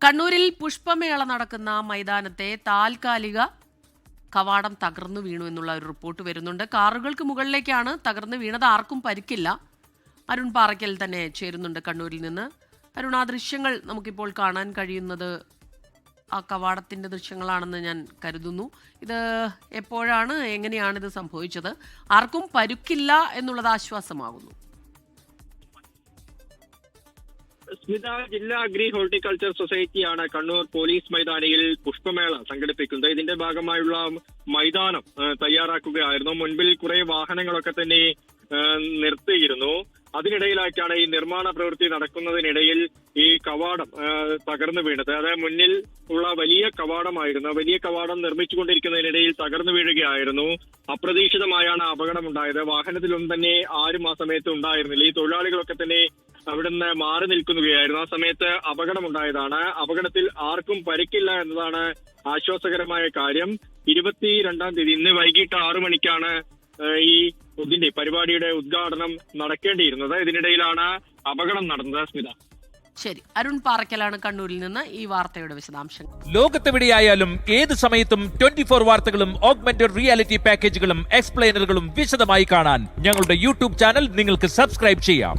കണ്ണൂരിൽ പുഷ്പമേള നടക്കുന്ന മൈതാനത്തെ താൽക്കാലിക കവാടം തകർന്നു വീണു എന്നുള്ള ഒരു റിപ്പോർട്ട് വരുന്നുണ്ട്. കാറുകൾക്ക് മുകളിലേക്കാണ് തകർന്നു വീണത്. ആർക്കും പരിക്കില്ല. അരുൺ പാറയ്ക്കൽ തന്നെ ചേരുന്നുണ്ട് കണ്ണൂരിൽ നിന്ന്. അരുൺ, ആ ദൃശ്യങ്ങൾ നമുക്കിപ്പോൾ കാണാൻ കഴിയുന്നത് ആ കവാടത്തിന്റെ ദൃശ്യങ്ങളാണെന്ന് ഞാൻ കരുതുന്നു. ഇത് എപ്പോഴാണ്, എങ്ങനെയാണിത് സംഭവിച്ചത്? ആർക്കും പരുക്കില്ല എന്നുള്ളത് ആശ്വാസമാകുന്നു. സ്മിത, ജില്ലാ അഗ്രി ഹോർട്ടിക്കൾച്ചർ സൊസൈറ്റിയാണ് കണ്ണൂർ പോലീസ് മൈതാനിയിൽ പുഷ്പമേള സംഘടിപ്പിക്കുന്നത്. ഇതിന്റെ ഭാഗമായുള്ള മൈതാനം തയ്യാറാക്കുകയായിരുന്നു. മുൻപിൽ കുറെ വാഹനങ്ങളൊക്കെ തന്നെ നിർത്തിയിരുന്നു. അതിനിടയിലായിട്ടാണ് ഈ നിർമ്മാണ പ്രവൃത്തി നടക്കുന്നതിനിടയിൽ ഈ കവാടം തകർന്നു വീണത്. അതായത് മുന്നിൽ ഉള്ള വലിയ കവാടമായിരുന്നു. വലിയ കവാടം നിർമ്മിച്ചുകൊണ്ടിരിക്കുന്നതിനിടയിൽ തകർന്നു വീഴുകയായിരുന്നു. അപ്രതീക്ഷിതമായാണ് അപകടമുണ്ടായത്. വാഹനത്തിലൊന്നും തന്നെ ആരും ആ സമയത്ത് ഉണ്ടായിരുന്നില്ല. ഈ തൊഴിലാളികളൊക്കെ തന്നെ അവിടുന്ന് മാറി നിൽക്കുകയായിരുന്നു. ആ സമയത്ത് അപകടമുണ്ടായതാണ്. അപകടത്തിൽ ആർക്കും പരിക്കില്ല എന്നതാണ് ആശ്വാസകരമായ കാര്യം. 22-ാം തീയതി ഇന്ന് വൈകിട്ട് 6 മണിക്കാണ് ഈ ഇതിന്റെ പരിപാടിയുടെ ഉദ്ഘാടനം നടക്കേണ്ടിയിരുന്നത്. ഇതിനിടയിലാണ് അപകടം നടന്നത്. സ്മിത, ശരി. അരുൺ പാറയ്ക്കലാണ് കണ്ണൂരിൽ നിന്ന് ഈ വാർത്തയുടെ വിശദാംശങ്ങൾ. ലോകത്തെവിടെയായാലും ഏത് സമയത്തും 24 വാർത്തകളും ഓഗ്മെന്റഡ് റിയാലിറ്റി പാക്കേജുകളും എക്സ്പ്ലെയിനറുകളും വിശദമായി കാണാൻ ഞങ്ങളുടെ യൂട്യൂബ് ചാനൽ നിങ്ങൾക്ക് സബ്സ്ക്രൈബ് ചെയ്യാം.